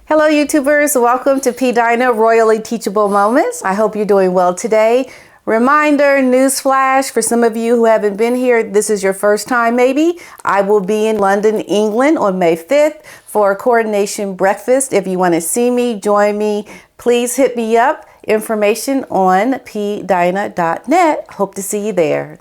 Hello YouTubers, welcome to PDINA Royally Teachable Moments. I hope you're doing well today. Reminder, newsflash for some of you who haven't been here, this is your first time maybe. I will be in London, England on May 5th for a Coronation breakfast. If you want to see me, join me, please hit me up. Information on pdina.net. Hope to see you there.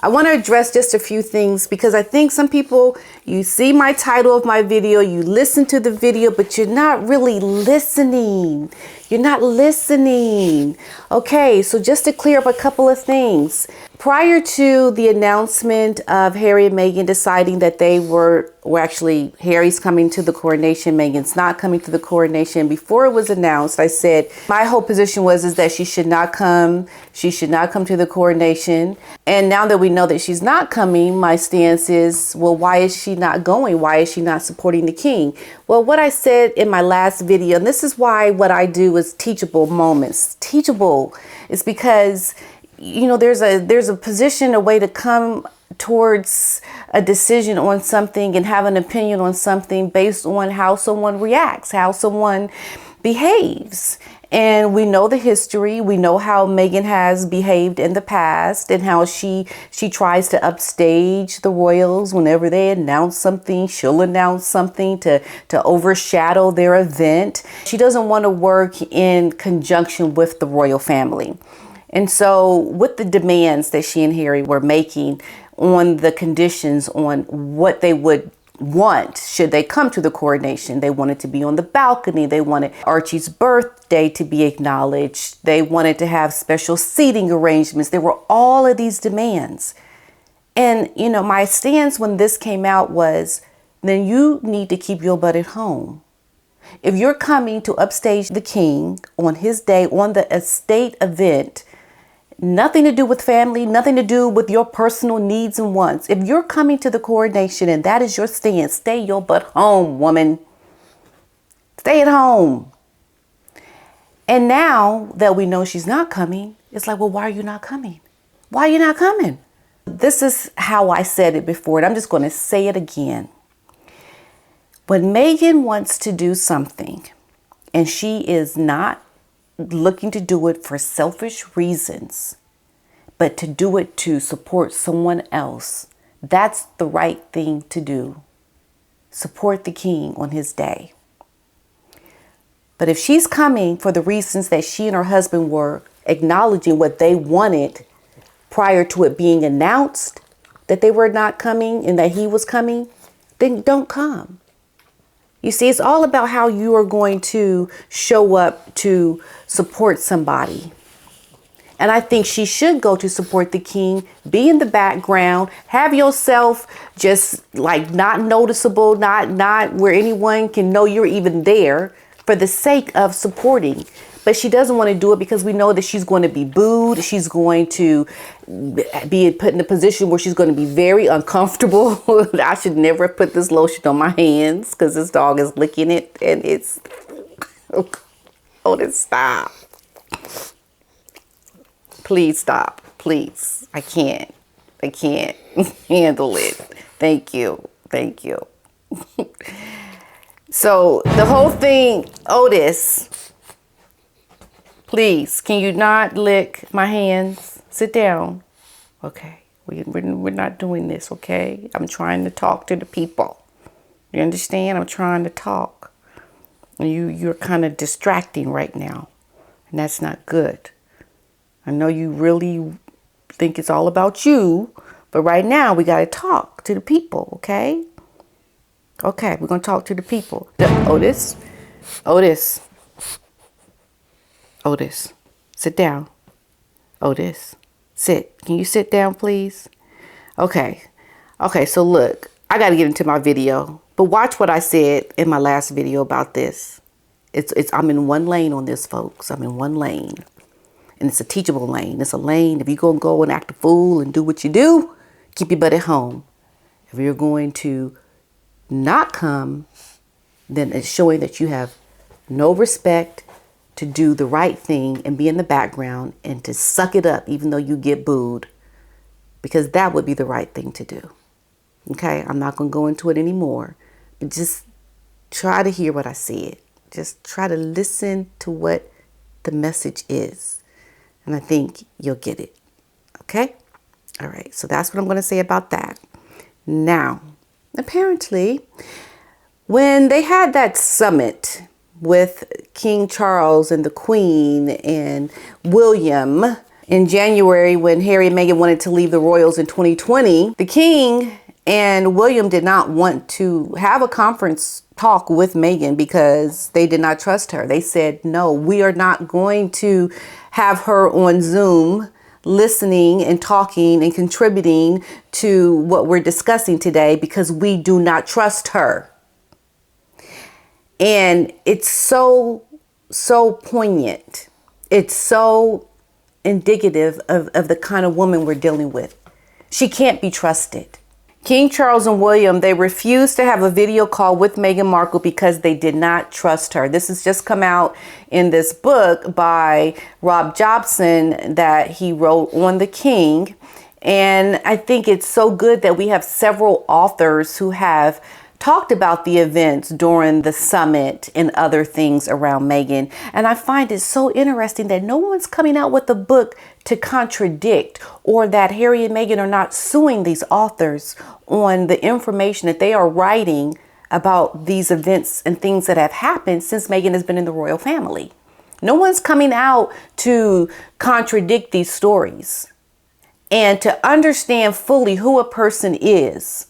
I want to address just a few things because I think some people, you see my title of my video, you listen to the video, but you're not really listening. You're not listening. Okay, so just to clear up a couple of things. Prior to the announcement of Harry and Meghan deciding that they were actually, Harry's coming to the coronation, Meghan's not coming to the coronation. Before it was announced, I said my whole position is that she should not come. She should not come to the coronation. And now that we know that she's not coming, my stance is, well, why is she not going? Why is she not supporting the king? Well, what I said in my last video, and this is why what I do is teachable moments. Teachable is because, you know, there's a position, a way to come towards a decision on something and have an opinion on something based on how someone reacts, how someone behaves. And we know the history. We know how Meghan has behaved in the past and how she tries to upstage the royals whenever they announce something. She'll announce something to overshadow their event. She doesn't want to work in conjunction with the royal family. And so with the demands that she and Harry were making on the conditions on what they would want should they come to the coronation, they wanted to be on the balcony. They wanted Archie's birthday to be acknowledged. They wanted to have special seating arrangements. There were all of these demands. And, you know, my stance when this came out was, then you need to keep your butt at home. If you're coming to upstage the king on his day, on the estate event, nothing to do with family, nothing to do with your personal needs and wants. If you're coming to the coronation and that is your stance, stay your butt home, woman. Stay at home. And now that we know she's not coming, it's like, well, why are you not coming? Why are you not coming? This is how I said it before, and I'm just going to say it again. When Meghan wants to do something and she is not looking to do it for selfish reasons, but to do it to support someone else, that's the right thing to do. Support the king on his day. But if she's coming for the reasons that she and her husband were acknowledging what they wanted prior to it being announced that they were not coming and that he was coming, then don't come. You see, it's all about how you are going to show up to support somebody. And I think she should go to support the king, be in the background, have yourself just like not noticeable, not where anyone can know you're even there for the sake of supporting. But she doesn't want to do it because we know that she's going to be booed. She's going to be put in a position where she's going to be very uncomfortable. I should never have put this lotion on my hands because this dog is licking it and it's, oh, stop. Please stop. Please. I can't handle it. Thank you. Thank you. So the whole thing, Otis, please, can you not lick my hands? Sit down. Okay, we're not doing this, okay? I'm trying to talk to the people. You understand? I'm trying to talk. And you're kind of distracting right now. And that's not good. I know you really think it's all about you, but right now we got to talk to the people, okay? Okay, we're going to talk to the people. Otis, sit down. Otis, sit. Can you sit down, please? Okay, so look, I got to get into my video, but watch what I said in my last video about this. I'm in one lane on this, folks. I'm in one lane. And it's a teachable lane. It's a lane. If you're going to go and act a fool and do what you do, keep your butt at home. If you're going to not come, then it's showing that you have no respect to do the right thing and be in the background and to suck it up even though you get booed, because that would be the right thing to do. Okay, I'm not going to go into it anymore, but just try to hear what I said. Just try to listen to what the message is, and I think you'll get it. Okay? All right, so that's what I'm going to say about that. Now, apparently, when they had that summit with King Charles and the Queen and William in January, when Harry and Meghan wanted to leave the royals in 2020, the King and William did not want to have a conference talk with Meghan because they did not trust her. They said, no, we are not going to have her on Zoom listening and talking and contributing to what we're discussing today because we do not trust her. And it's so poignant. It's so indicative of the kind of woman we're dealing with. She can't be trusted. King Charles and William, they refused to have a video call with Meghan Markle because they did not trust her. This has just come out in this book by Rob Jobson that he wrote on the King. And I think it's so good that we have several authors who have talked about the events during the summit and other things around Meghan. And I find it so interesting that no one's coming out with a book to contradict, or that Harry and Meghan are not suing these authors on the information that they are writing about these events and things that have happened since Meghan has been in the royal family. No one's coming out to contradict these stories. And to understand fully who a person is,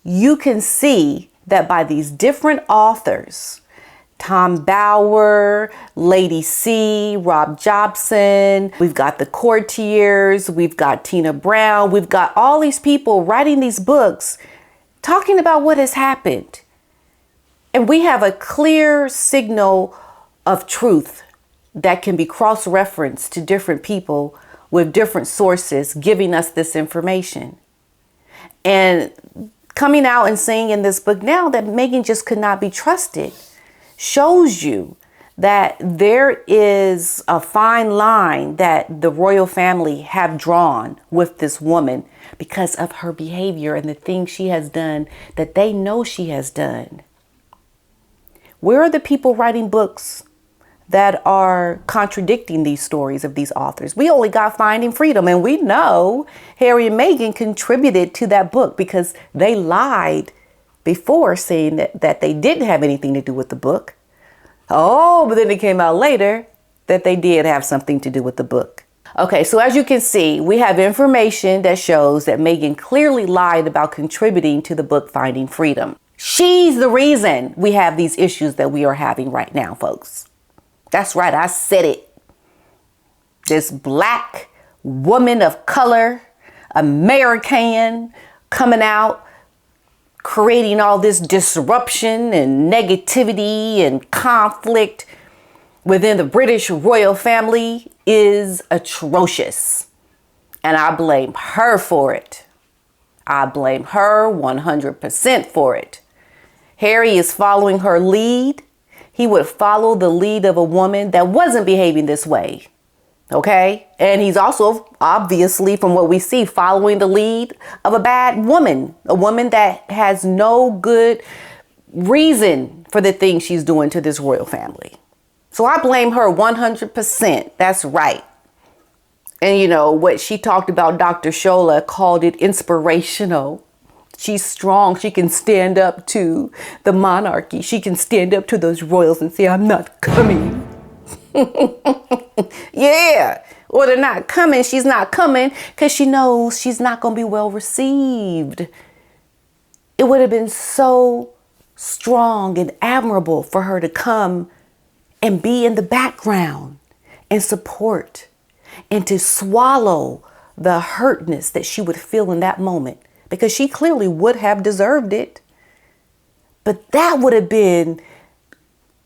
you can see that by these different authors, Tom Bower, Lady C, Rob Jobson, we've got the courtiers, we've got Tina Brown, we've got all these people writing these books, talking about what has happened. And we have a clear signal of truth that can be cross-referenced to different people with different sources giving us this information. And coming out and saying in this book now that Meghan just could not be trusted shows you that there is a fine line that the royal family have drawn with this woman because of her behavior and the things she has done that they know she has done. Where are the people writing books that are contradicting these stories of these authors? We only got Finding Freedom, and we know Harry and Meghan contributed to that book because they lied before saying that they didn't have anything to do with the book. Oh, but then it came out later that they did have something to do with the book. Okay, so as you can see, we have information that shows that Meghan clearly lied about contributing to the book Finding Freedom. She's the reason we have these issues that we are having right now, folks. That's right, I said it. This black woman of color, American, coming out, creating all this disruption and negativity and conflict within the British royal family is atrocious. And I blame her for it. I blame her 100% for it. Harry is following her lead. He would follow the lead of a woman that wasn't behaving this way. Okay? And he's also, obviously, from what we see, following the lead of a bad woman. A woman that has no good reason for the things she's doing to this royal family. So I blame her 100%. That's right. And you know, what she talked about, Dr. Shola called it inspirational. She's strong. She can stand up to the monarchy. She can stand up to those royals and say, I'm not coming. Yeah. Or they're not coming. She's not coming because she knows she's not going to be well received. It would have been so strong and admirable for her to come and be in the background and support and to swallow the hurtness that she would feel in that moment, because she clearly would have deserved it. But that would have been,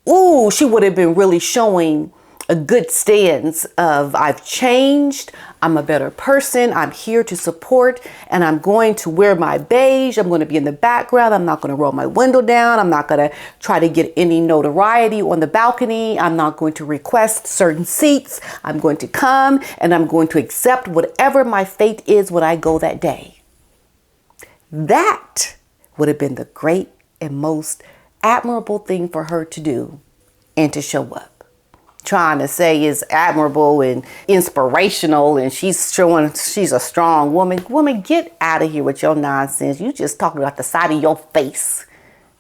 she would have been really showing a good stance of I've changed, I'm a better person. I'm here to support, and I'm going to wear my beige. I'm going to be in the background. I'm not going to roll my window down. I'm not going to try to get any notoriety on the balcony. I'm not going to request certain seats. I'm going to come and I'm going to accept whatever my fate is when I go that day. That would have been the great and most admirable thing for her to do and to show up. Trying to say is admirable and inspirational and she's showing she's a strong woman. Woman, get out of here with your nonsense. You just talking about the side of your face.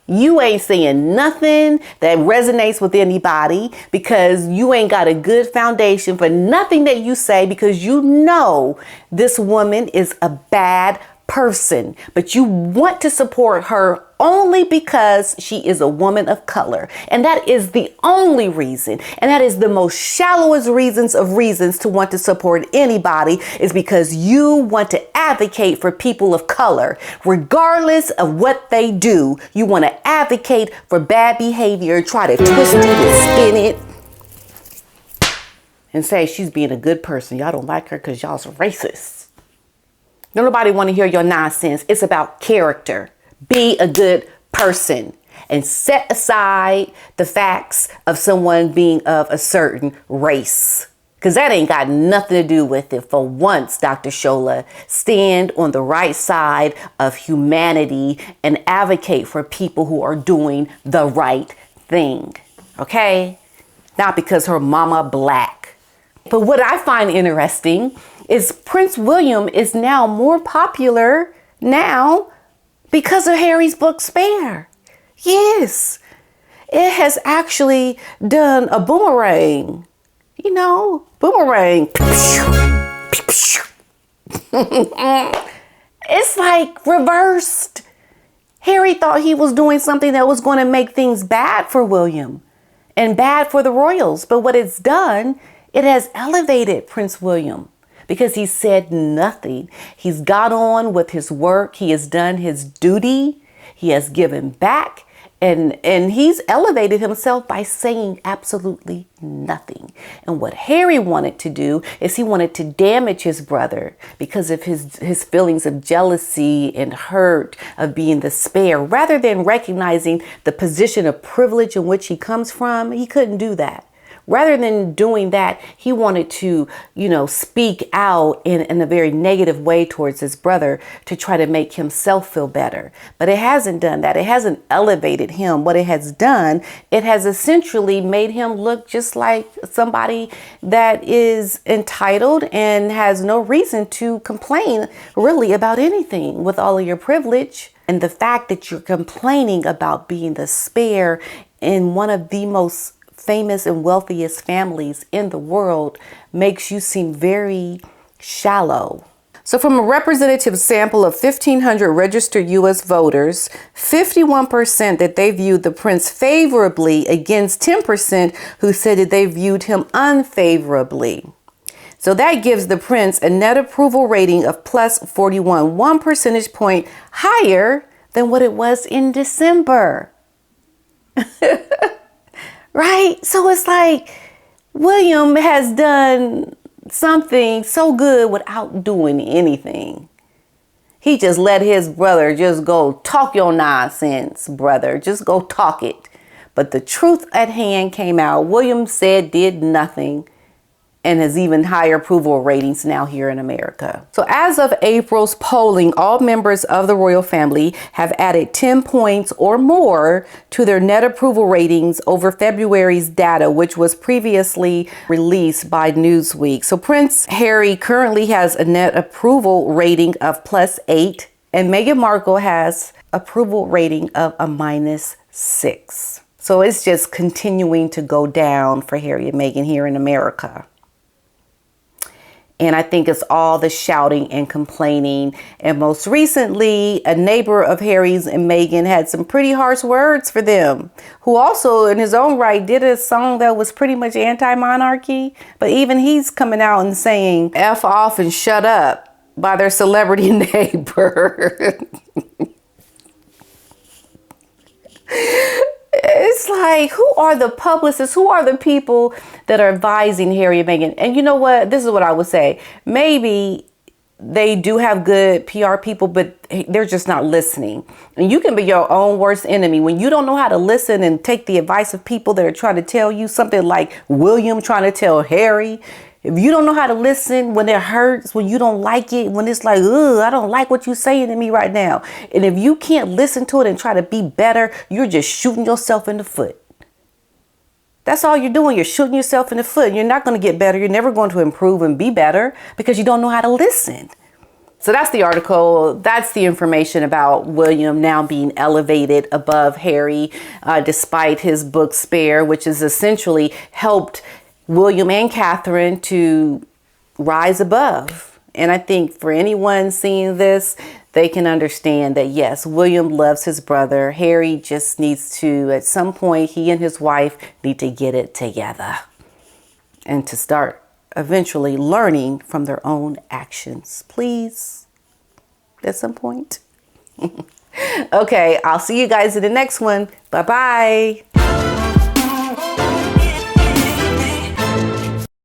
You ain't saying nothing that resonates with anybody because you ain't got a good foundation for nothing that you say, because you know this woman is a bad person, but you want to support her only because she is a woman of color. And that is the only reason. And that is the most shallowest reasons to want to support anybody, is because you want to advocate for people of color. Regardless of what they do, you want to advocate for bad behavior, try to twist it and spin it and say she's being a good person. Y'all don't like her because y'all's racist. Nobody want to hear your nonsense. It's about character. Be a good person and set aside the facts of someone being of a certain race, because that ain't got nothing to do with it. For once, Dr. Shola, stand on the right side of humanity and advocate for people who are doing the right thing. Okay? Not because her mama black. But what I find interesting is Prince William is now more popular now because of Harry's book Spare. Yes, it has actually done a boomerang. You know, boomerang. It's like reversed. Harry thought he was doing something that was going to make things bad for William and bad for the royals. But what it's done, it has elevated Prince William, because he said nothing. He's got on with his work. He has done his duty. He has given back. And he's elevated himself by saying absolutely nothing. And what Harry wanted to do is he wanted to damage his brother because of his feelings of jealousy and hurt of being the spare. Rather than recognizing the position of privilege in which he comes from, he couldn't do that. Rather than doing that, he wanted to, speak out in a very negative way towards his brother to try to make himself feel better. But it hasn't done that. It hasn't elevated him. What it has done, it has essentially made him look just like somebody that is entitled and has no reason to complain really about anything with all of your privilege. And the fact that you're complaining about being the spare in one of the most famous and wealthiest families in the world makes you seem very shallow. So from a representative sample of 1,500 registered U.S. voters, 51% that they viewed the prince favorably against 10% who said that they viewed him unfavorably. So that gives the prince a net approval rating of plus 41, 1 percentage point higher than what it was in December. Right? So it's like William has done something so good without doing anything. He just let his brother just go talk your nonsense, brother. Just go talk it. But the truth at hand came out. William did nothing, and has even higher approval ratings now here in America. So as of April's polling, all members of the royal family have added 10 points or more to their net approval ratings over February's data, which was previously released by Newsweek. So Prince Harry currently has a net approval rating of plus 8, and Meghan Markle has approval rating of a minus 6. So it's just continuing to go down for Harry and Meghan here in America. And I think it's all the shouting and complaining. And most recently, a neighbor of Harry's and Meghan had some pretty harsh words for them, who also in his own right did a song that was pretty much anti-monarchy. But even he's coming out and saying F off and shut up by their celebrity neighbor. It's like, who are the publicists? Who are the people that are advising Harry and Meghan? And you know what? This is what I would say. Maybe they do have good PR people, but they're just not listening. And you can be your own worst enemy when you don't know how to listen and take the advice of people that are trying to tell you something, like William trying to tell Harry. If you don't know how to listen when it hurts, when you don't like it, when it's like, ugh, I don't like what you're saying to me right now. And if you can't listen to it and try to be better, you're just shooting yourself in the foot. That's all you're doing. You're shooting yourself in the foot. You're not going to get better. You're never going to improve and be better because you don't know how to listen. So that's the article. That's the information about William now being elevated above Harry, despite his book Spare, which has essentially helped William and Katherine to rise above. And I think for anyone seeing this, they can understand that, yes, William loves his brother. Harry just needs to, at some point, he and his wife need to get it together and to start eventually learning from their own actions. Please, at some point. Okay, I'll see you guys in the next one. Bye-bye.